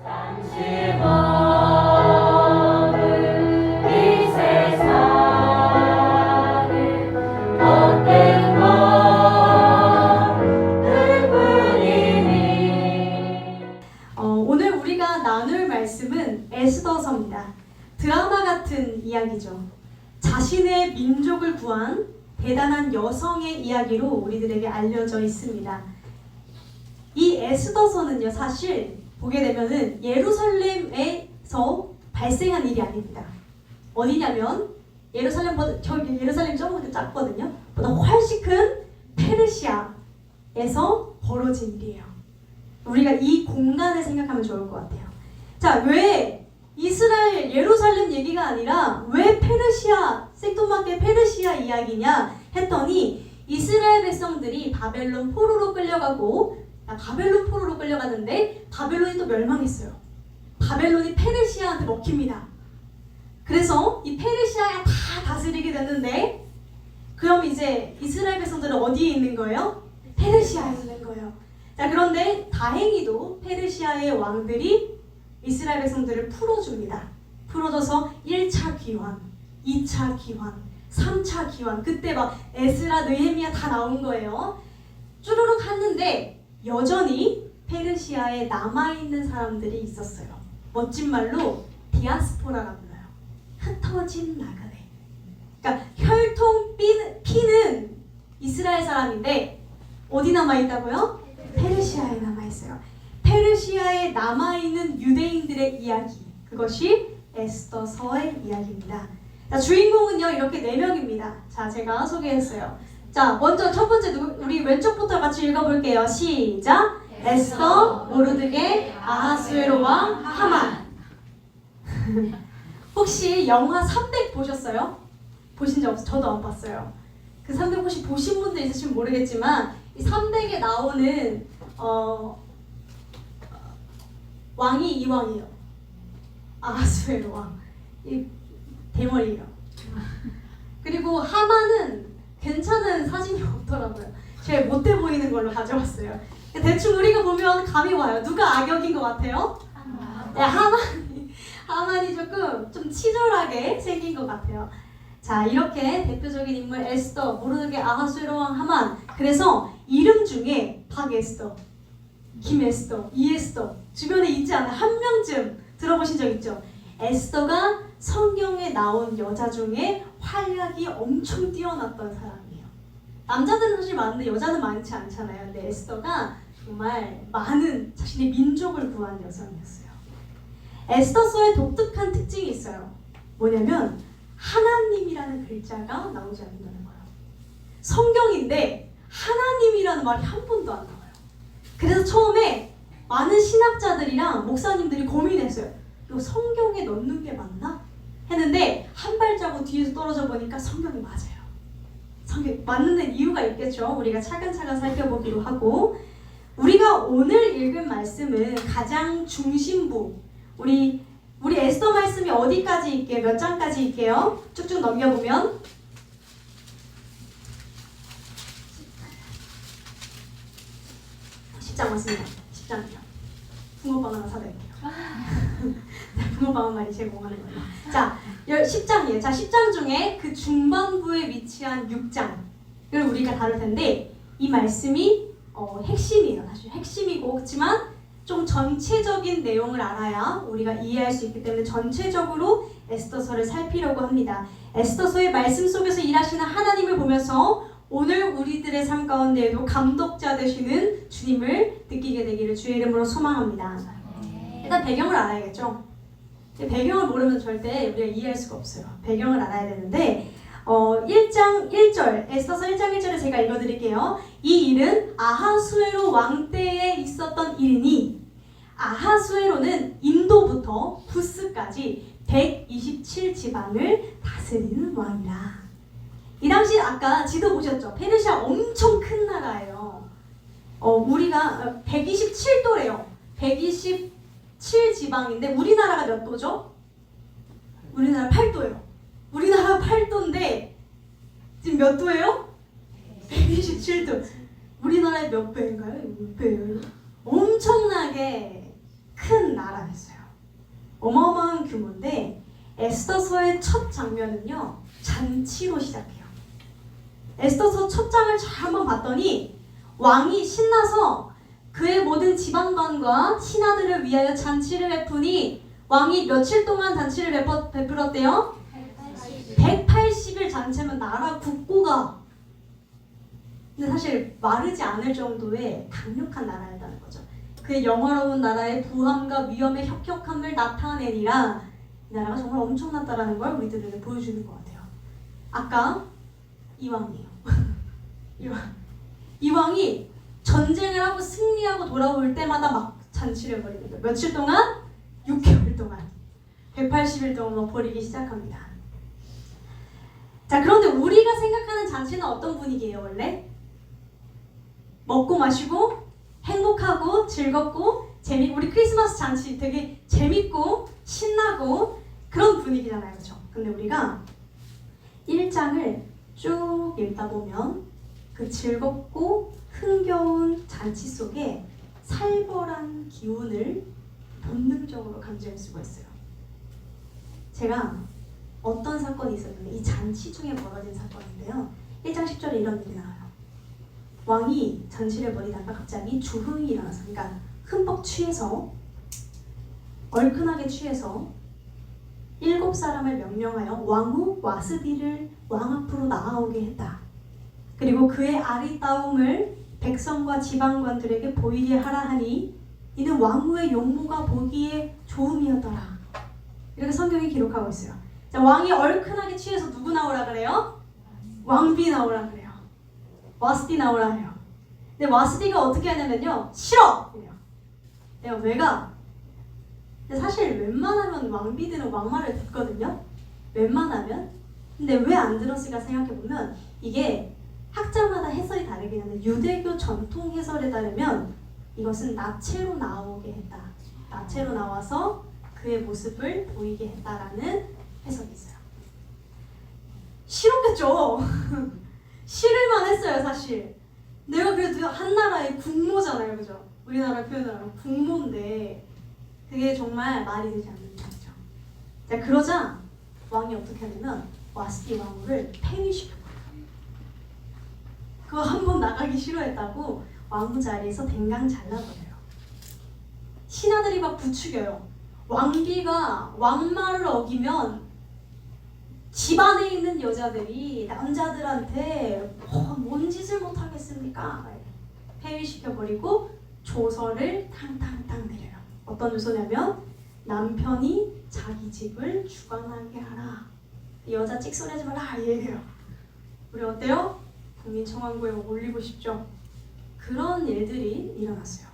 오늘 우리가 나눌 말씀은 에스더서입니다. 드라마 같은 이야기죠. 자신의 민족을 구한 대단한 여성의 이야기로 우리들에게 알려져 있습니다. 이 에스더서는요, 사실 보게 되면은 예루살렘에서 발생한 일이 아닙니다. 어디냐면 예루살렘보다 저기 예루살렘이 조금 작거든요. 보다 훨씬 큰 페르시아에서 벌어진 일이에요. 우리가 이 공간을 생각하면 좋을 것 같아요. 자, 왜 이스라엘 예루살렘 얘기가 아니라 왜 페르시아 생뚱맞게 페르시아 이야기냐 했더니 이스라엘 백성들이 바벨론 포로로 끌려가는데 바벨론이 또 멸망했어요. 바벨론이 페르시아한테 먹힙니다. 그래서 이 페르시아가 다 다스리게 됐는데, 그럼 이제 이스라엘 백성들은 어디에 있는 거예요? 페르시아에 있는 거예요. 자, 그런데 다행히도 페르시아의 왕들이 이스라엘 백성들을 풀어줍니다. 풀어줘서 1차 귀환, 2차 귀환, 3차 귀환, 그때 막 에스라, 느헤미야 다 나온 거예요. 쭈루룩 했는데 여전히 페르시아에 남아있는 사람들이 있었어요. 멋진 말로 디아스포라라고 불러요. 흩어진 나그네. 그러니까 혈통 피는 이스라엘 사람인데 어디 남아있다고요? 페르시아에 남아있어요. 페르시아에 남아있는 유대인들의 이야기, 그것이 에스더서의 이야기입니다. 자, 주인공은요 이렇게 4명입니다. 자, 제가 소개했어요. 자, 먼저 첫 번째 우리 왼쪽부터 같이 읽어볼게요. 시작! 에스더, 모르드게, 아하수에로 왕, 하만. 혹시 영화 300 보셨어요? 보신 적 없어요? 저도 안 봤어요. 그 300 혹시 보신 분들 있으시면 모르겠지만 이 300에 나오는 왕이 이 왕이에요. 아하수에로 왕. 이 대머리예요. 그리고 하만은 괜찮은 사진이 없더라고요. 제가 못돼 보이는 걸로 가져왔어요. 대충 우리가 보면 감이 와요. 누가 악역인 것 같아요? 네, 하만이 조금 좀 치졸하게 생긴 것 같아요. 자, 이렇게 대표적인 인물 에스더, 모르드게, 아하수에로 왕, 하만. 그래서 이름 중에 박에스더, 김에스더, 이에스더 주변에 있지 않아요? 한 명쯤 들어보신 적 있죠? 에스더가 성경에 나온 여자 중에 활약이 엄청 뛰어났던 사람이에요. 남자들은 사실 많은데 여자는 많지 않잖아요. 근데 에스더가 정말 많은 자신의 민족을 구한 여성이었어요. 에스더서의 독특한 특징이 있어요. 뭐냐면 하나님이라는 글자가 나오지 않는다는 거예요. 성경인데 하나님이라는 말이 한 번도 안 나와요. 그래서 처음에 많은 신학자들이랑 목사님들이 고민했어요. 이거 성경에 넣는 게 맞나? 했는데 한 발자국 뒤에서 떨어져 보니까 성경이 맞아요. 성경 맞는 데 이유가 있겠죠. 우리가 차근차근 살펴보기로 하고, 우리가 오늘 읽은 말씀은 가장 중심부, 우리 에스더 말씀이 어디까지 있게요? 몇 장까지 있게요? 쭉쭉 넘겨보면 10장 맞습니다. 10장이요. 붕어빵 하나 사드릴게요. 붕어빵 많이 제공하는 거예요. 자, 10장이에요. 자, 10장 중에 그 중반부에 위치한 6장을 우리가 다룰 텐데, 이 말씀이 핵심이에요. 사실 핵심이고, 그렇지만 좀 전체적인 내용을 알아야 우리가 이해할 수 있기 때문에 전체적으로 에스더서를 살피려고 합니다. 에스더서의 말씀 속에서 일하시는 하나님을 보면서 오늘 우리들의 삶 가운데에도 감독자 되시는 주님을 느끼게 되기를 주의 이름으로 소망합니다. 일단 배경을 알아야겠죠. 배경을 모르면 절대 우리가 이해할 수가 없어요. 배경을 알아야 되는데 1장 1절, 에스더서 1장 1절에 제가 읽어드릴게요. 이 일은 아하수에로 왕 때에 있었던 일이니, 아하수에로는 인도부터 부스까지 127지방을 다스리는 왕이라. 이 당시 아까 지도 보셨죠? 페르시아 엄청 큰 나라예요. 우리가 127도래요. 127지방인데 우리나라가 몇 도죠? 우리나라 8도예요. 우리나라 8도인데 지금 몇 도예요? 127도. 우리나라의 몇 배인가요? 몇 배예요? 엄청나게 큰 나라였어요. 어마어마한 규모인데 에스더서의 첫 장면은요, 잔치로 시작해요. 에스더서 첫 장을 잘 한번 봤더니 왕이 신나서 그의 모든 지방관과 신하들을 위하여 잔치를 베푸니 왕이 며칠 동안 잔치를 베풀었대요? 180일 잔치면 나라 국고가, 근데 사실 마르지 않을 정도의 강력한 나라였다는 거죠. 그의 영화로운 나라의 부함과 위험의 혁혁함을 나타내니라. 이 나라가 정말 엄청났다라는 걸 우리들에게 보여주는 것 같아요. 아까 이 왕이에요. 이 왕이 전쟁을 하고 승리하고 돌아올 때마다 막 잔치를 벌이는 거예요. 며칠 동안? 6개월 동안. 180일 동안 막 벌이기 시작합니다. 자, 그런데 우리가 생각하는 잔치는 어떤 분위기예요, 원래? 먹고 마시고 행복하고 즐겁고 재밌고, 우리 크리스마스 잔치 되게 재밌고 신나고 그런 분위기잖아요, 그렇죠? 근데 우리가 1장을 쭉 읽다 보면 그 즐겁고 흥겨운 잔치 속에 살벌한 기운을 본능적으로 감지할 수가 있어요. 제가 어떤 사건이 있었는데, 이 잔치 중에 벌어진 사건인데요, 1장 10절에 이런 일이 나와요. 왕이 잔치를 벌이다가 갑자기 주흥이 일어나서, 그러니까 흠뻑 취해서, 얼큰하게 취해서 7사람을 명령하여 왕후 와스디를 왕 앞으로 나아오게 했다. 그리고 그의 아리따움을 백성과 지방관들에게 보이게 하라 하니 이는 왕후의 용모가 보기에 좋음이었더라. 이렇게 성경이 기록하고 있어요. 자, 왕이 얼큰하게 취해서 누구 나오라 그래요? 왕비 나오라 그래요. 와스디 나오라 해요. 근데 와스디가 어떻게 하냐면요, 싫어! 그래요. 내가 왜 가? 근데 사실 웬만하면 왕비들은 왕말을 듣거든요. 웬만하면. 근데 왜 안 들었을까 생각해보면, 이게 학자마다 해설이 다르긴 한데 유대교 전통 해설에 따르면 이것은 나체로 나오게 했다. 나체로 나와서 그의 모습을 보이게 했다라는 해석이 있어요. 싫었겠죠. 싫을만 했어요, 사실. 내가 그래도 한 나라의 국모잖아요, 그죠? 우리나라 표현으로 국모인데 그게 정말 말이 되지 않는 일이죠. 자, 그러자 왕이 어떻게 하냐면 와스디 왕후를 폐위시켜버려요. 그거 한번 나가기 싫어했다고 왕후 자리에서 댕강 잘라버려요. 신하들이 막 부추겨요. 왕비가 왕말을 어기면 집안에 있는 여자들이 남자들한테 뭔 짓을 못하겠습니까? 폐위시켜버리고 조서를 탕탕탕 내려요. 어떤 조서냐면 남편이 자기 집을 주관하게 하라. 여자 찍소리하지 마라, 이 얘기예요. 우리 어때요? 국민청원고에 올리고 싶죠? 그런 일들이 일어났어요.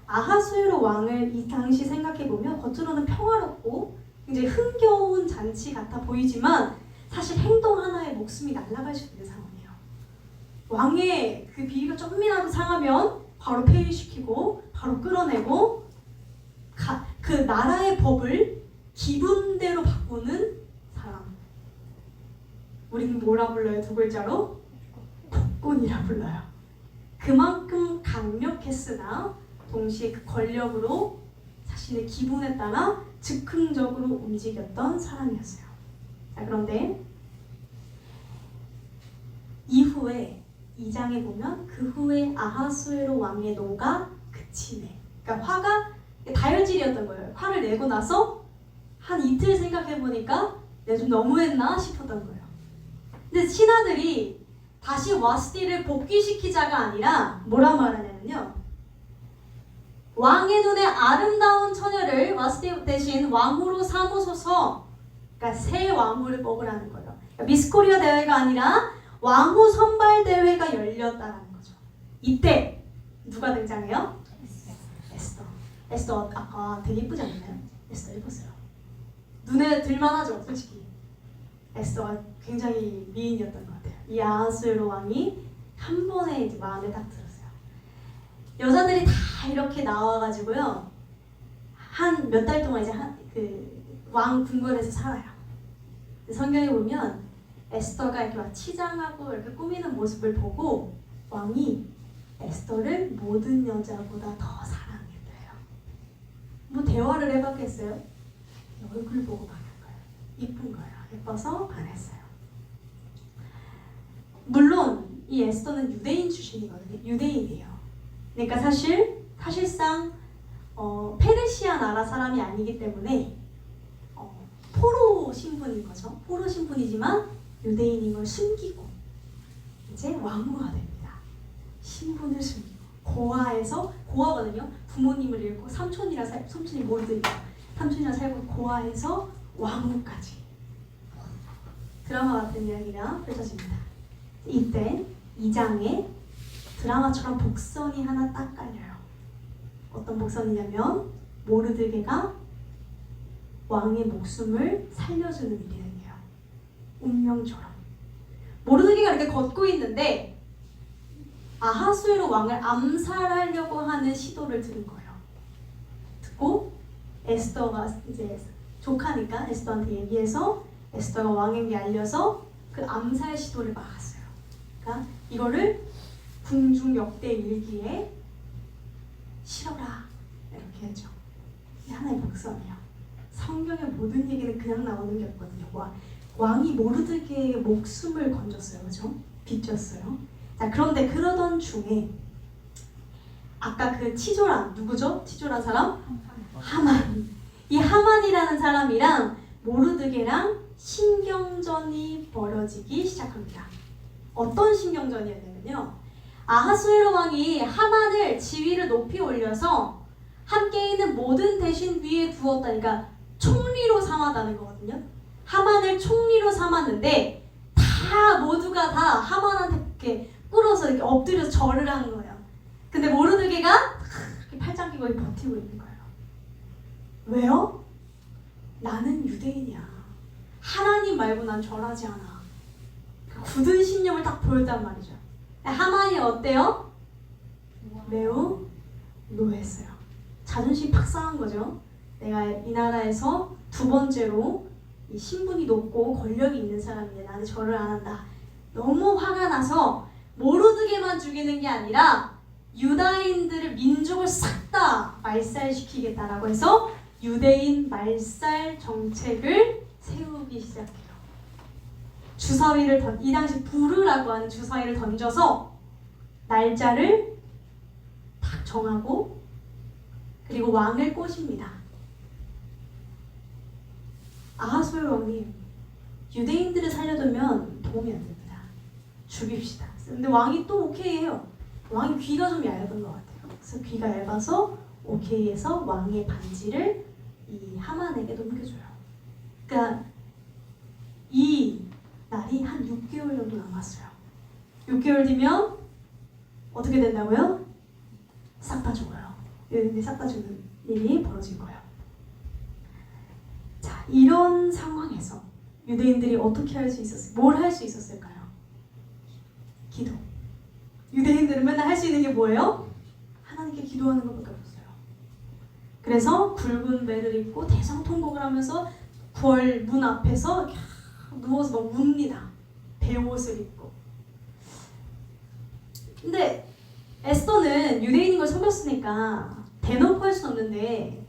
아하수에로 왕을 이 당시 생각해보면 겉으로는 평화롭고 굉장히 흥겨운 잔치 같아 보이지만 사실 행동 하나에 목숨이 날아갈 수 있는 상황이에요. 왕의 그 비위가 조금이라도 상하면 바로 폐위시키고 바로 끌어내고 그 나라의 법을 기분대로 바꾸는 사람. 우리는 뭐라 불러요? 두 글자로? 폭군이라 불러요. 그만큼 강력했으나 동시에 그 권력으로 자신의 기분에 따라 즉흥적으로 움직였던 사람이었어요. 자, 그런데 이후에 2장에 보면 그 후에 아하수에로 왕의 노가 그치네. 그러니까 화가 다혈질이었던 거예요. 화를 내고 나서 한 이틀 생각해보니까 내가 좀 너무했나 싶었던 거예요. 근데 신하들이 다시 와스디를 복귀시키자가 아니라 뭐라 말하냐면요, 왕의 눈에 아름다운 처녀를 와스디 대신 왕후로 삼으소서. 그러니까 새 왕후를 뽑으라는 거예요. 그러니까 미스 코리아 대회가 아니라 왕후 선발 대회가 열렸다는 거죠. 이때 누가 등장해요? 에스더. 에스더 아까 되게 이쁘지 않나요? 에스더 예뻤어요. 눈에 들만하죠, 솔직히. 에스더가 굉장히 미인이었던 것 같아요. 이 아하수에로 왕이 한 번에 이제 마음에 딱 들었어요. 여자들이 다 이렇게 나와가지고요, 한 몇 달 동안 이제 그 왕 궁궐에서 살아요. 성경에 보면 에스더가 이렇게 막 치장하고 이렇게 꾸미는 모습을 보고 왕이 에스더를 모든 여자보다 더 사랑했대요. 뭐 대화를 해봤겠어요? 얼굴 보고 반한 거예요. 이쁜 거예요. 예뻐서 반했어요. 물론 이 에스더는 유대인 출신이거든요. 유대인이에요. 그러니까 사실상 페르시아 나라 사람이 아니기 때문에 포로 신분인 거죠. 포로 신분이지만 유대인인 걸 숨기고 이제 왕후가 됩니다. 신분을 숨기고 고아거든요. 부모님을 잃고 삼촌이 모르드니까 삼촌이랑 살고 고아에서 왕후까지 드라마 같은 이야기가 펼쳐집니다. 이때 2장에 드라마처럼 복선이 하나 딱 깔려요. 어떤 복선이냐면 모르드게가 왕의 목숨을 살려주는 일이 생겨요. 운명처럼. 모르드게가 이렇게 걷고 있는데 아하수에로 왕을 암살하려고 하는 시도를 들은 거예요. 듣고 에스더가 이제 조카니까 에스더한테 얘기해서 에스더가 왕에게 알려서 그 암살 시도를 막았어요. 그러니까 이거를 궁중역대 일기에 실어라 이렇게 했죠. 이게 하나의 복선이에요. 성경의 모든 얘기는 그냥 나오는 게 없거든요. 왕이 모르드게의 목숨을 건졌어요. 그죠? 비쳤어요. 자, 그런데 그러던 중에 아까 그 치졸한 누구죠? 치졸한 사람? 하만. 이 하만이라는 사람이랑 모르드게랑 신경전이 벌어지기 시작합니다. 어떤 신경전이었냐면요. 아하수에로 왕이 하만을 지위를 높이 올려서 함께 있는 모든 대신 위에 두었다니까 총리로 삼았다는 거거든요. 하만을 총리로 삼았는데 모두가 다 하만한테 이렇게 꿇어서 이렇게 엎드려서 절을 하는 거예요. 근데 모르드게가 이렇게 팔짱 끼고 버티고 있는 거예요. 왜요? 나는 유대인이야. 하나님 말고 난 절하지 않아. 그 굳은 신념을 딱 보였단 말이죠. 하만이 어때요? 매우 노했어요. 자존심 팍 상한 거죠. 내가 이 나라에서 두 번째로 이 신분이 높고 권력이 있는 사람인데 나는 절을 안 한다. 너무 화가 나서 모르드게만 죽이는 게 아니라 유다인들을 민족을 싹 다 말살시키겠다라고 해서 유대인 말살 정책을 세우기 시작해요. 주사위를 이 당시 부르라고 하는 주사위를 던져서 날짜를 딱 정하고 그리고 왕을 꼬십니다. 아하수에로 왕님, 유대인들을 살려두면 도움이 안 됩니다. 죽입시다. 근데 왕이 또 오케이 해요. 왕이 귀가 좀 얇은 것 같아요. 그래서 귀가 얇아서 오케이 해서 왕의 반지를 이 하만에게 넘겨줘요. 그러니까 이 날이 한 6개월 정도 남았어요. 6개월 뒤면 어떻게 된다고요? 싹 다 죽어요. 유대인들이 싹 다 죽는 일이 벌어진 거예요. 자, 이런 상황에서 유대인들이 어떻게 할 수 있었어요? 뭘 할 수 있었을까요? 기도. 유대인들은 맨날 할 수 있는 게 뭐예요? 하나님께 기도하는 것밖에 없었어요. 그래서 굵은 배를 입고 대성통곡을 하면서 구월 문 앞에서 누워서 막 웁니다. 베옷을 입고. 근데 에스더는 유대인인 걸 속였으니까 대놓고 할 수 없는데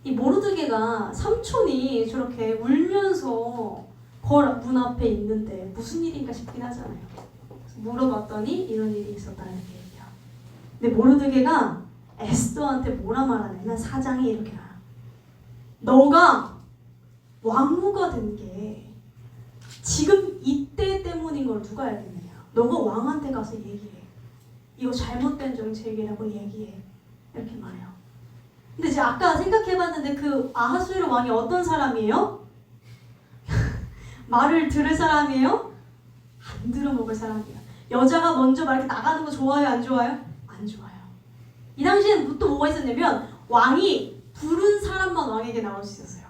이 모르드게가 삼촌이 저렇게 울면서 문 앞에 있는데 무슨 일인가 싶긴 하잖아요. 그래서 물어봤더니 이런 일이 있었다는 얘기예요. 근데 모르드게가 에스더한테 뭐라 말하냐면 4장에 이렇게 나와요. 너가 왕후가 된 게 지금 이때 때문인 걸 누가 알겠느냐. 너가 왕한테 가서 얘기해. 이거 잘못된 정책이라고 얘기해. 이렇게 말해요. 근데 이제 아까 생각해봤는데 그 아하수에로 왕이 어떤 사람이에요? 말을 들을 사람이에요? 안 들어먹을 사람이에요. 여자가 먼저 막 이렇게 나가는 거 좋아요? 안 좋아요? 안 좋아요. 이 당시에는 또 뭐가 있었냐면 왕이 부른 사람만 왕에게 나올 수 있었어요.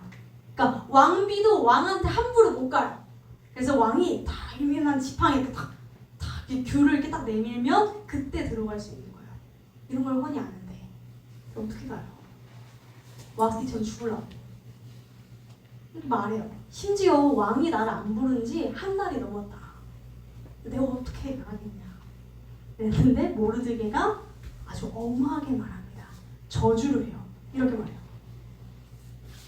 그러니까 왕비도 왕한테 함부로 못 가요. 그래서 왕이 다 유명한 지팡이 이렇게 다 귤을 이렇게 딱 내밀면 그때 들어갈 수 있는 거예요. 이런 걸 훤히 아는데 어떻게 가요? 왕이 전 죽으려고 이렇게 말해요. 심지어 왕이 나를 안 부른 지 한 달이 넘었다. 내가 어떻게 가겠냐. 그랬는데 모르드게가 아주 엄하게 말합니다. 저주를 해요. 이렇게 말해요.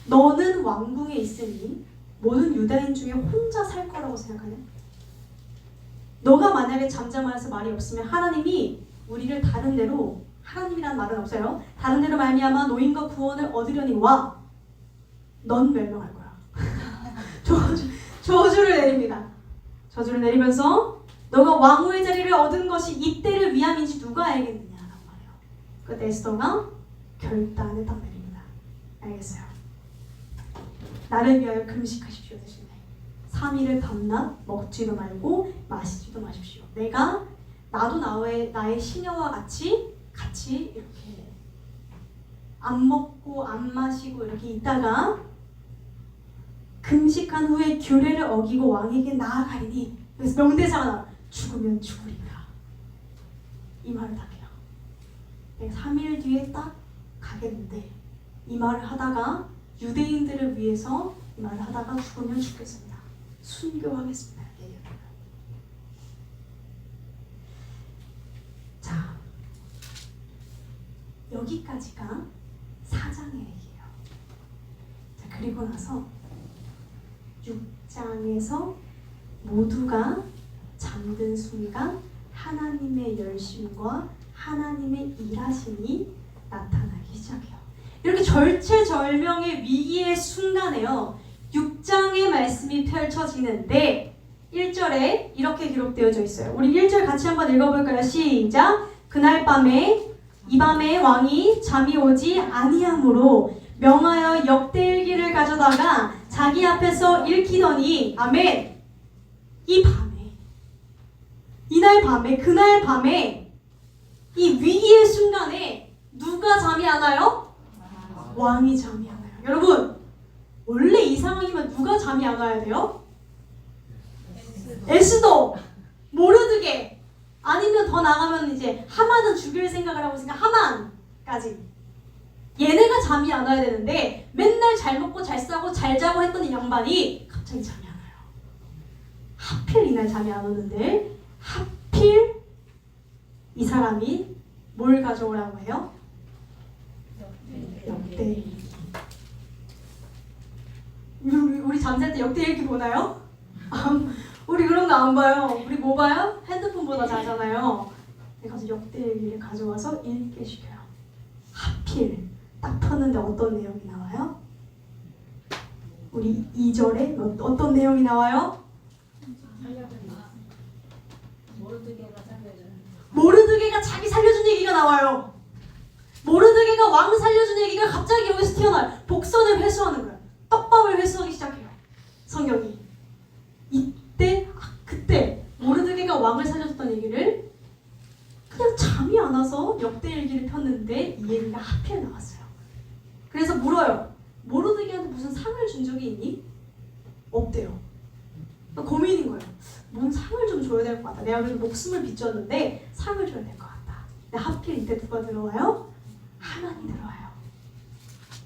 너는 왕궁에 있으니 모든 유다인 중에 혼자 살 거라고 생각하냐? 너가 만약에 잠잠해서 말이 없으면 하나님이 우리를 다른 데로, 하나님이란 말은 없어요. 다른 데로 말미암아 노임과 구원을 얻으려니 와. 넌 멸망할 거야. 저주를 내립니다. 저주를 내리면서 너가 왕후의 자리를 얻은 것이 이때를 위함인지 누가 알겠느냐라고 말해요. 그때 에스더가 결단을 딱 내립니다. 알겠어요. 나를 위하여 금식하십시오 대신에 3일을 밤낮 먹지도 말고 마시지도 마십시오. 나도 나의 시녀와 같이 이렇게 안 먹고 안 마시고 이렇게 있다가 금식한 후에 규례를 어기고 왕에게 나아가리니, 그래서 명대사가 나와. 죽으면 죽으리라. 이 말을 딱 해요. 내가 3일 뒤에 딱 가겠는데 이 말을 하다가 유대인들을 위해서 이 말을 하다가 죽으면 죽겠습니다. 순교하겠습니다. 얘기합니다. 자, 여기까지가 4장의 얘기예요. 자, 그리고 나서 6장에서 모두가 잠든 순간 하나님의 열심과 하나님의 일하심이 나타나기 시작해요. 이렇게 절체절명의 위기의 순간에요. 6장의 말씀이 펼쳐지는데 1절에 이렇게 기록되어져 있어요. 우리 1절 같이 한번 읽어볼까요? 시작! 그날 밤에 이 밤에 왕이 잠이 오지 아니하므로 명하여 역대일기를 가져다가 자기 앞에서 읽히더니 아멘. 그날 밤에 이 위기의 순간에 누가 잠이 안 와요? 왕이 잠이 안 와요. 여러분, 원래 이 상황이면 누가 잠이 안 와야 돼요? 에스더, 모르드게, 아니면 더 나가면 이제 하만은 죽일 생각을 하고 있으니까 하만까지. 얘네가 잠이 안 와야 되는데 맨날 잘 먹고 잘 싸고 잘 자고 했던 이 양반이 갑자기 잠이 안 와요. 하필 이날 잠이 안 오는데 하필 이 사람이 뭘 가져오라고 해요? 역대일기. 우리 잠잘 때 역대일기 보나요? 우리 그런 거 안 봐요. 우리 뭐 봐요? 핸드폰보다 자잖아요. 가서 역대일기를 가져와서 읽게 시켜요. 하필 딱 폈는데 어떤 내용이 나와요? 우리 2절에 어떤 내용이 나와요? 모르드게가 자기 살려준 얘기가 나와요. 모르드게가 왕 살려준 얘기가 갑자기 여기서 튀어나와요. 복선을 회수하는 거예요. 떡밥을 회수하기 시작해요. 성경이. 그때 모르드게가 왕을 살려줬던 얘기를 그냥 잠이 안 와서 역대일기를 폈는데 이 얘기가 하필 나왔어요. 그래서 물어요. 모르드게한테 무슨 상을 준 적이 있니? 없대요. 고민인 거예요. 뭔 상을 좀 줘야 될 것 같다. 내가 그래도 목숨을 비췄는데 상을 줘야 될 것 같다. 근데 하필 이때 누가 들어와요? 하만이 들어와요.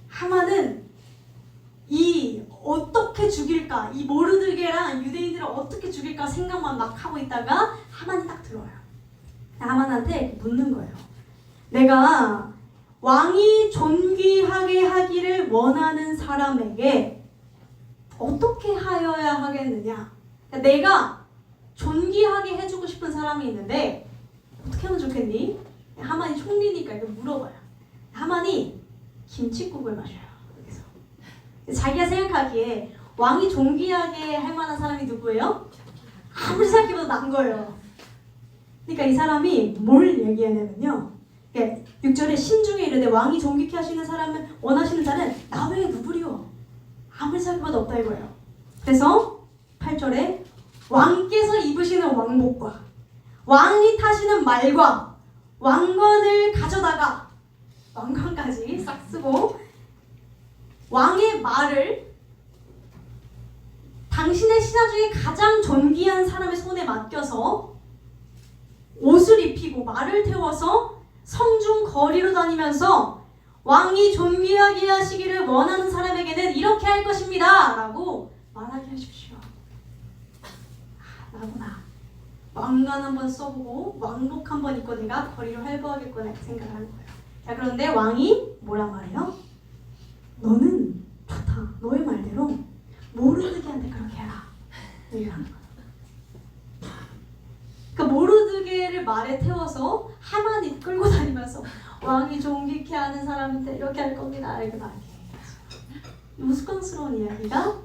하만은 이 어떻게 죽일까, 이 모르드게랑 유대인들을 어떻게 죽일까 생각만 막 하고 있다가 하만이 딱 들어와요. 하만한테 묻는 거예요. 내가 왕이 존귀하게 하기를 원하는 사람에게 어떻게 하여야 하겠느냐? 그러니까 내가 존귀하게 해주고 싶은 사람이 있는데 어떻게 하면 좋겠니? 하만이 총리니까 이거 물어봐요. 하만이 김칫국을 마셔요. 그래서 자기가 생각하기에 왕이 존귀하게 할 만한 사람이 누구예요? 아무리 생각해봐도 난 거예요. 그러니까 이 사람이 뭘 얘기하냐면요. 6절에 신중에 이르되 왕이 존귀케 하시는 사람을 원하시는 자는 나 외에 누구리요? 아무리 생각해봐도 없다 이거예요. 그래서 8절에 왕께서 입으시는 왕복과 왕이 타시는 말과 왕관을 가져다가 왕관까지 싹 쓰고 왕의 말을 당신의 신하 중에 가장 존귀한 사람의 손에 맡겨서 옷을 입히고 말을 태워서 성중 거리로 다니면서 왕이 존귀하게 하시기를 원하는 사람에게는 이렇게 할 것입니다 라고 말하게 하십시오. 나구나. 왕관 한번 써보고 왕복 한번 입고 내가 거리를 활보하겠구나 생각을 하는 거예요. 자, 그런데 왕이 뭐란 말이에요? 너는 좋다. 너의 말대로 모르드게한테 그렇게 해라. 얘기하는 거야. 그러니까 모르드게를 말에 태워서 하만이 끌고 다니면서 왕이 존귀케 하는 사람한테 이렇게 할 겁니다. 이렇게 막 우스꽝스러운 이야기가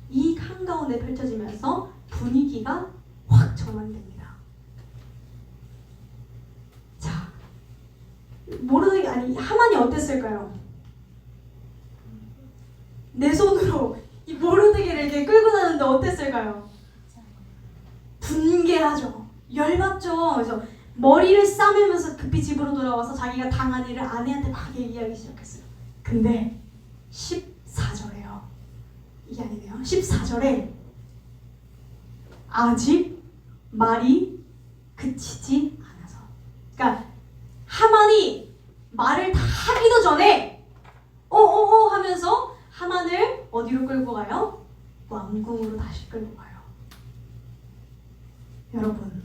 이 한가운데 펼쳐지면서 분위기가 확 전환됩니다. 자, 모르드게 아니 하만이 어땠을까요? 내 손으로 이 모르드게를 이렇게 끌고 다니는데 어땠을까요? 분개하죠. 열받죠. 그래서 머리를 싸매면서 급히 집으로 돌아와서 자기가 당한 일을 아내한테 막 얘기하기 시작했어요. 근데 14절에요. 이게 아니네요. 14절에 아직 말이 그치지 않아서. 그러니까 하만이 말을 다 하기도 전에 어어어 하면서 하만을 어디로 끌고 가요? 왕궁으로 다시 끌고 가요. 여러분,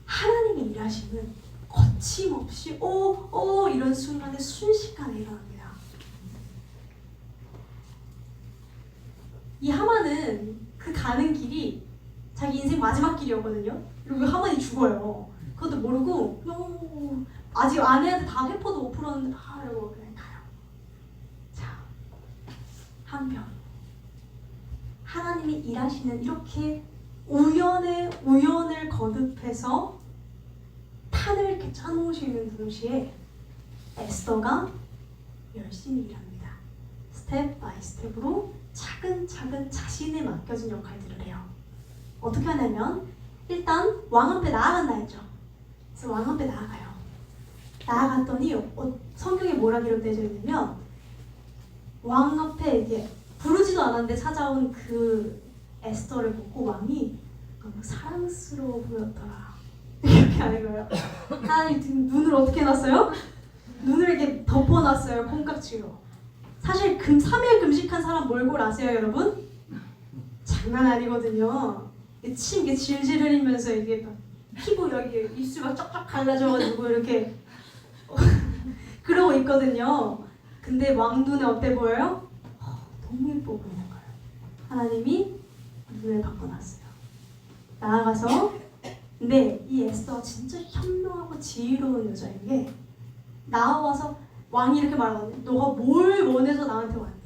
하나님의 일하심은 거침없이 오 이런 순간에 순식간에 일어납니다. 이 하만은 그 가는 길이 자기 인생 마지막 길이었거든요. 그리고 하만이 죽어요. 그것도 모르고 아직 아내한테 다 회포도 못 풀었는데 이러고 그냥 가요. 자, 한편 하나님이 일하시는 이렇게 우연을 거듭해서 판을 이렇게 짜놓으시는 동시에 에스더가 열심히 일합니다. 스텝 바이 스텝으로 차근차근 자신에 맡겨진 역할들을 해요. 어떻게 하냐면 일단 왕 앞에 나아간다 했죠. 그래서 왕 앞에 나아가요. 나아갔더니 성경에 뭐라 기록되어 있냐면 왕 앞에 이게 부르지도 않았는데 찾아온 그 에스더를 보고 왕이 너무 사랑스러워 보였더라. 이렇게 하는 거예요. 하나님 눈을 어떻게 해놨어요? 눈을 이렇게 덮어놨어요. 콩깍지로. 사실 3일 금식한 사람 몰골 아세요, 여러분? 장난 아니거든요. 침 이게 질질 흘리면서 이게 막 피부 여기 입술 막 쩍쩍 갈라져가지고 이렇게 그러고 있거든요. 근데 왕 눈에 어때 보여요? 너무 예뻐 보이는 거예요. 하나님이 눈을 바꿔놨어요. 나아가서 근데 이 에스더가 진짜 현명하고 지혜로운 여자인 게 나와서 왕이 이렇게 말하거든요. 너가 뭘 원해서 나한테 왔니?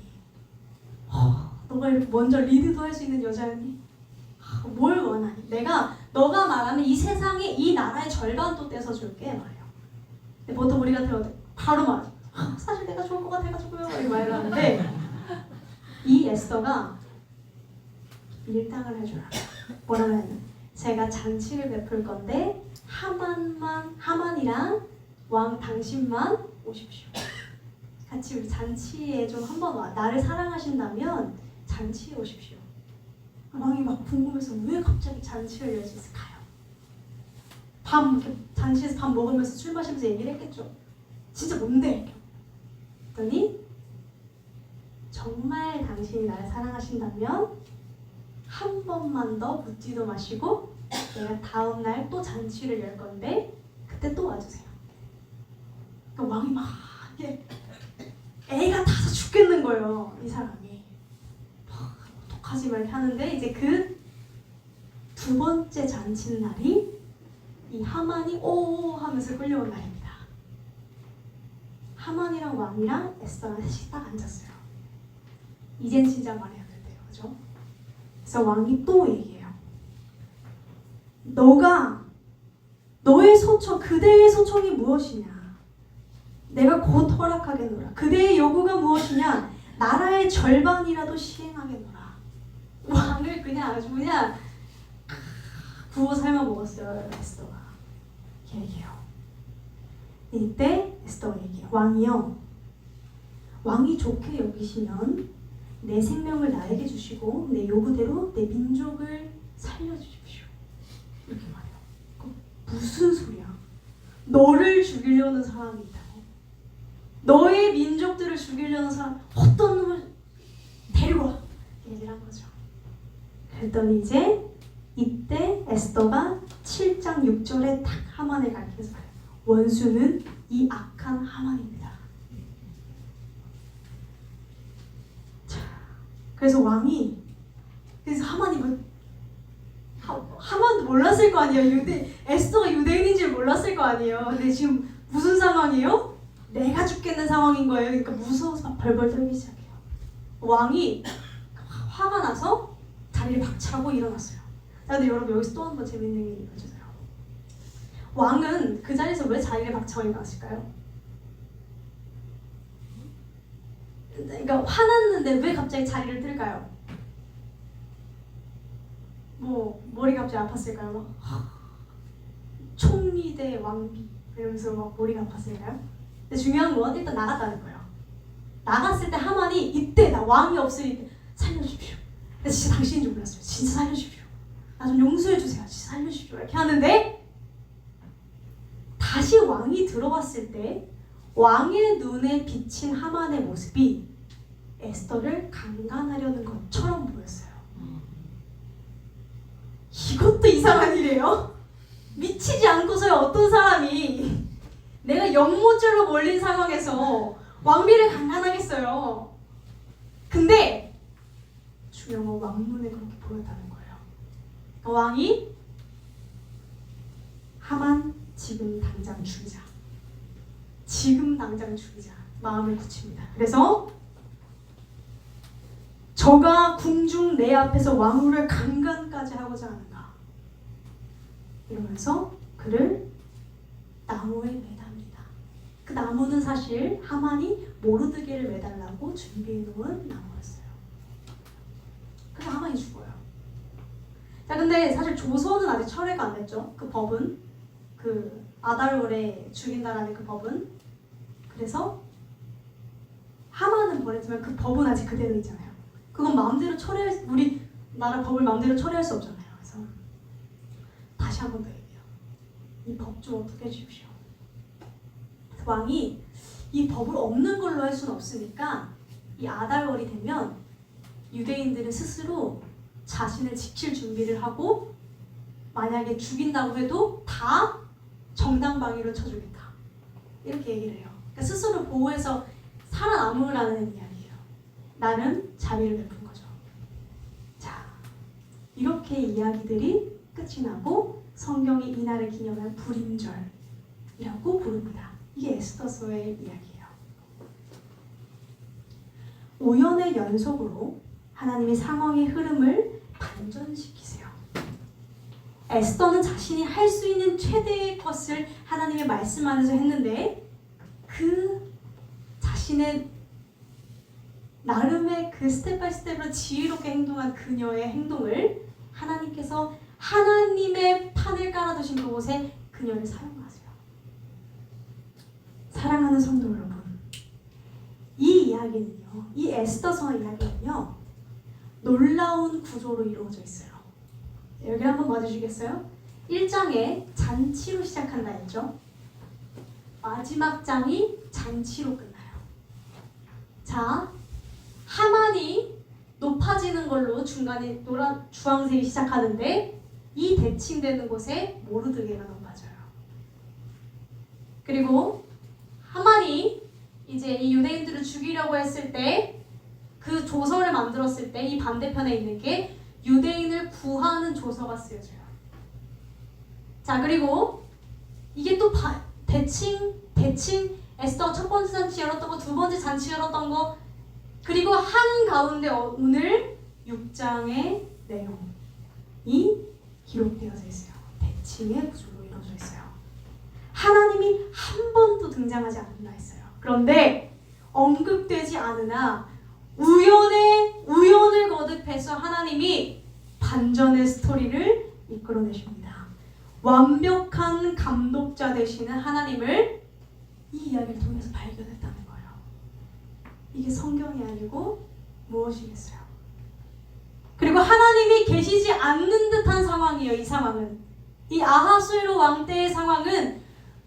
너가 이렇게 먼저 리드도 할 수 있는 여자였니? 뭘 원하니? 내가 너가 말하는 이 세상에 이 나라의 절반도 떼서줄게 말이에요. 근데 보통 우리 같은 경우 바로 말하죠. 사실 내가 좋을 것 같아가지고요 이렇게 말을 하는데 이 에스더가 밀당을 해줘라. 뭐라면 제가 잔치를 베풀 건데 하만이랑 왕 당신만 오십시오. 같이 우리 잔치에 좀 한번 와. 나를 사랑하신다면 잔치에 오십시오. 왕이 막 궁금해서 왜 갑자기 잔치를 열었을까요? 잔치에서 밥 먹으면서 술 마시면서 얘기를 했겠죠. 진짜 뭔데? 그랬더니 정말 당신이 나를 사랑하신다면 한 번만 더 묻지도 마시고 내가 다음날 또 잔치를 열 건데 그때 또 와주세요. 그러니까 왕이 막 이게 애가 타서 죽겠는 거예요. 이 사람이 어떡하지 말 하는데 이제 그 두 번째 잔치 날이 이 하만이 오 하면서 끌려온 날입니다. 하만이랑 왕이랑 에스더랑 셋이 딱 앉았어요. 이젠 진짜 말해야 된대요, 그죠? 그래서 왕이 또 얘기해요. 너의 소청, 그대의 소청이 무엇이냐? 내가 곧 허락하겠노라. 그대의 요구가 무엇이냐? 나라의 절반이라도 시행하겠노라. 왕을 그냥 아주 그냥 구워 삶아 먹었어요, 에스더가. 얘기해요. 이때 에스더가 얘기해요. 왕이 좋게 여기시면 내 생명을 나에게 주시고 내 요구대로 내 민족을 살려주십시오. 이렇게 말해요. 무슨 소리야? 너를 죽이려는 사람이 있다고? 너의 민족들을 죽이려는 사람 어떤 놈을 데리고 와? 얘기를 한 거죠. 그랬더니 이때 에스더가 7장 6절에 딱 하만을 가리켜서 원수는 이 악한 하만입니다. 그래서 그래서 하만도 몰랐을 거 아니에요. 에스더가 유대인인 줄 몰랐을 거 아니에요. 근데 지금 무슨 상황이에요? 내가 죽겠는 상황인 거예요. 그러니까 무서워서 막 벌벌 떨기 시작해요. 왕이 화가 나서 자리를 박차고 일어났어요. 근데 여러분 여기서 또 한 번 재밌는 일이 벌어져요. 왕은 그 자리에서 왜 자리를 박차고 일어났을까요? 그러니까 화났는데 왜 갑자기 자리를 들까요? 머리가 갑자기 아팠을까요? 막 총리 대 왕비 이러면서 막 머리가 아팠을까요? 근데 중요한 건 일단 나갔다는 거예요. 나갔을 때 하만이 이때 나 왕이 없으니 때 살려주십시오. 근데 진짜 당신인 줄 몰랐어요. 진짜 살려주십시오. 나 좀 용서해 주세요. 진짜 살려주십시오. 이렇게 하는데 다시 왕이 들어갔을 때 왕의 눈에 비친 하만의 모습이 에스더를 강간하려는 것처럼 보였어요. 이것도 이상한 일이에요. 미치지 않고서야 어떤 사람이 내가 영모죄로 몰린 상황에서 왕비를 강간하겠어요. 근데 중요한 건 왕 눈에 그렇게 보였다는 거예요. 왕이 하만 지금 당장 죽이자. 지금 당장 죽이자. 마음을 굳힙니다. 그래서 저가 궁중 내 앞에서 왕후를 강간까지 하고자 하는가 이러면서 그를 나무에 매답니다. 그 나무는 사실 하만이 모르드게를 매달라고 준비해 놓은 나무였어요. 그래서 하만이 죽어요. 자, 근데 사실 조선은 아직 철회가 안 됐죠. 그 법은 그 아달월에 죽인다라는 그 법은. 그래서 하만은 버렸지만 그 법은 아직 그대로 있잖아요. 그건 마음대로 우리나라 법을 마음대로 처리할 수 없잖아요. 그래서 다시 한 번 더 얘기해요. 이 법 좀 어떻게 해주십시오. 왕이 이 법을 없는 걸로 할 수는 없으니까 이 아달월이 되면 유대인들은 스스로 자신을 지킬 준비를 하고 만약에 죽인다고 해도 다 정당방위로 쳐주겠다. 이렇게 얘기를 해요. 그러니까 스스로 보호해서 살아남으라는 이야기예요. 나름 자비를 베푼 거죠. 자, 이렇게 이야기들이 끝이 나고 성경이 이날을 기념한 불임절이라고 부릅니다. 이게 에스더서의 이야기예요. 우연의 연속으로 하나님이 상황의 흐름을 반전시키세요. 에스더는 자신이 할 수 있는 최대의 것을 하나님의 말씀 안에서 했는데 그 자신의 나름의 그 스텝 바이 스텝으로 지혜롭게 행동한 그녀의 행동을 하나님께서 하나님의 판을 깔아두신 그곳에 그녀를 사용하세요. 사랑하는 성도 여러분, 이 이야기는요, 이 에스더서 이야기는요, 놀라운 구조로 이루어져 있어요. 여기 한번 봐주시겠어요? 1장에 잔치로 시작한다 했죠? 마지막 장이 잔치로 끝나요. 자, 하만이 높아지는 걸로 중간에 주황색이 시작하는데 이 대칭되는 곳에 모르드게가 높아져요. 그리고 하만이 이제 이 유대인들을 죽이려고 했을 때 그 조서를 만들었을 때 이 반대편에 있는 게 유대인을 구하는 조서가 쓰여져요. 자, 그리고 이게 또 대칭 에스더 첫 번째 잔치 열었던 거, 두 번째 잔치 열었던 거, 그리고 한 가운데 오늘 6장의 내용이 기록되어져 있어요. 대칭의 구조로 이루어져 있어요. 하나님이 한 번도 등장하지 않는다 했어요. 그런데 언급되지 않으나 우연을 거듭해서 하나님이 반전의 스토리를 이끌어내십니다. 완벽한 감독자 되시는 하나님을 이 이야기를 통해서 발견했다는 거예요. 이게 성경이 아니고 무엇이겠어요? 그리고 하나님이 계시지 않는 듯한 상황이에요. 이 상황은, 이 아하수에로 왕 때의 상황은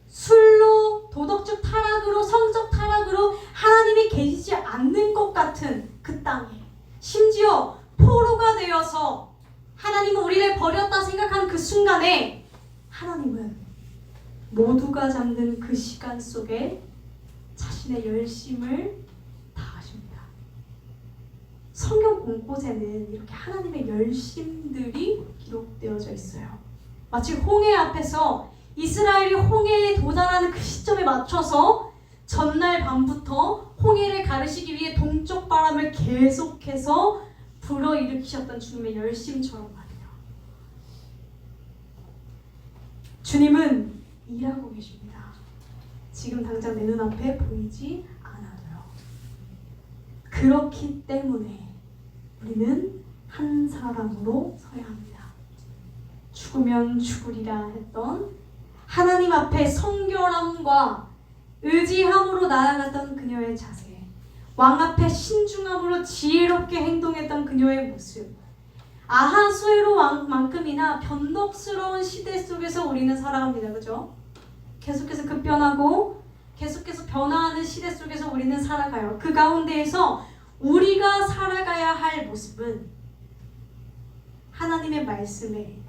술로, 도덕적 타락으로, 성적 타락으로 하나님이 계시지 않는 것 같은 그 땅에, 심지어 포로가 되어서 하나님은 우리를 버렸다 생각한 그 순간에 하나님은 모두가 잠든 그 시간 속에 자신의 열심을 다하십니다. 성경 곳곳에는 이렇게 하나님의 열심들이 기록되어져 있어요. 마치 홍해 앞에서 이스라엘이 홍해에 도달하는 그 시점에 맞춰서 전날 밤부터 홍해를 가르시기 위해 동쪽 바람을 계속해서 불어일으키셨던 주님의 열심처럼 말이에요. 주님은 일하고 계십니다. 지금 당장 내 눈앞에 보이지 않아도요. 그렇기 때문에 우리는 한 사람으로 서야 합니다. 죽으면 죽으리라 했던 하나님 앞에 성결함과 의지함으로 나아갔던 그녀의 자세, 왕 앞에 신중함으로 지혜롭게 행동했던 그녀의 모습, 아하수에로 왕만큼이나 변덕스러운 시대 속에서 우리는 살아갑니다. 그죠? 계속해서 급변하고 계속해서 변화하는 시대 속에서 우리는 살아가요. 그 가운데에서 우리가 살아가야 할 모습은 하나님의 말씀에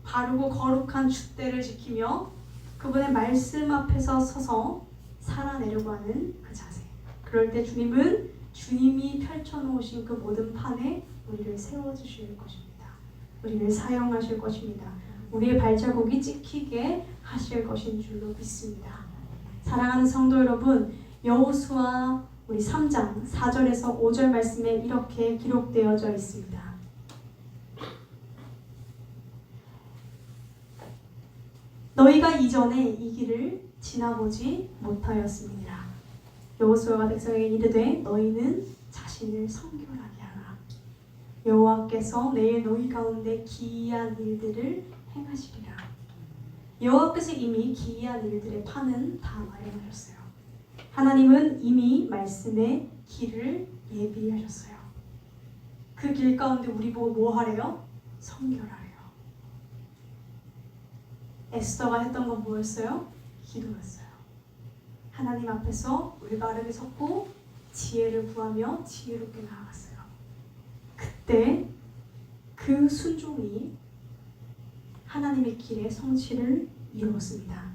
바르고 거룩한 줏대를 지키며 그분의 말씀 앞에서 서서 살아내려고 하는 그 자세. 그럴 때 주님은 주님이 펼쳐놓으신 그 모든 판에 우리를 세워주실 것입니다. 우리를 사용하실 것입니다. 우리의 발자국이 찍히게 하실 것인 줄로 믿습니다. 사랑하는 성도 여러분, 여호수아 우리 3장 4절에서 5절 말씀에 이렇게 기록되어져 있습니다. 너희가 이전에 이 길을 지나보지 못하였습니다. 여호수아가 백성에게 이르되 너희는 자신을 성결하게 하라. 여호와께서 내일 너희 가운데 기이한 일들을 행하시리라. 여호와께서 이미 기이한 일들의 판은 다 마련하셨어요. 하나님은 이미 말씀의 길을 예비하셨어요. 그 길 가운데 우리 보고 뭐 하래요? 성결하래요. 에스더가 했던 건 뭐였어요? 기도였어요. 하나님 앞에서 올바르게 섰고 지혜를 구하며 지혜롭게 나아갔어요. 그때 그 순종이 하나님의 길의 성취를 이루었습니다.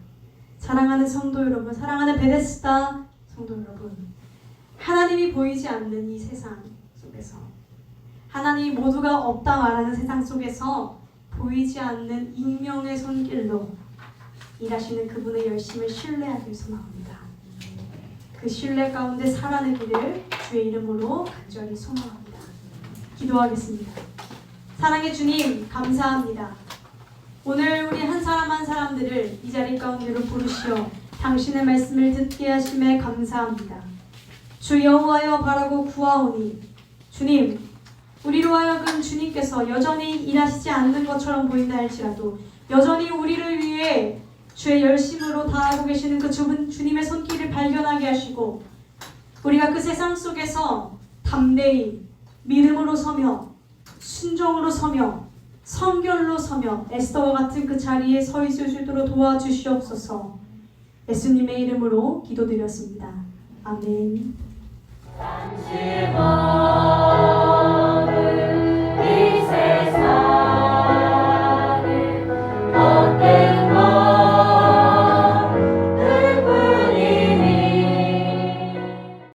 사랑하는 성도 여러분, 사랑하는 베데스다 성도 여러분, 하나님이 보이지 않는 이 세상 속에서, 하나님이 모두가 없다 말하는 세상 속에서 보이지 않는 익명의 손길로 일하시는 그분의 열심을 신뢰하기 위해서 나옵니다. 그 신뢰 가운데 살아내기를 주의 이름으로 간절히 소망합니다. 기도하겠습니다. 사랑의 주님, 감사합니다. 오늘 우리 한 사람 한 사람들을 이 자리 가운데로 부르시어 당신의 말씀을 듣게 하심에 감사합니다. 주 여호와여 바라고 구하오니 주님, 우리로 하여금 주님께서 여전히 일하시지 않는 것처럼 보인다 할지라도 여전히 우리를 위해 주의 열심으로 다하고 계시는 그 주님의 손길을 발견하게 하시고 우리가 그 세상 속에서 담대히 믿음으로 서며 순종으로 서며 성결로 서며 에스더와 같은 그 자리에 서 있을 수 있도록 도와주시옵소서. 예수님의 이름으로 기도드렸습니다. 아멘.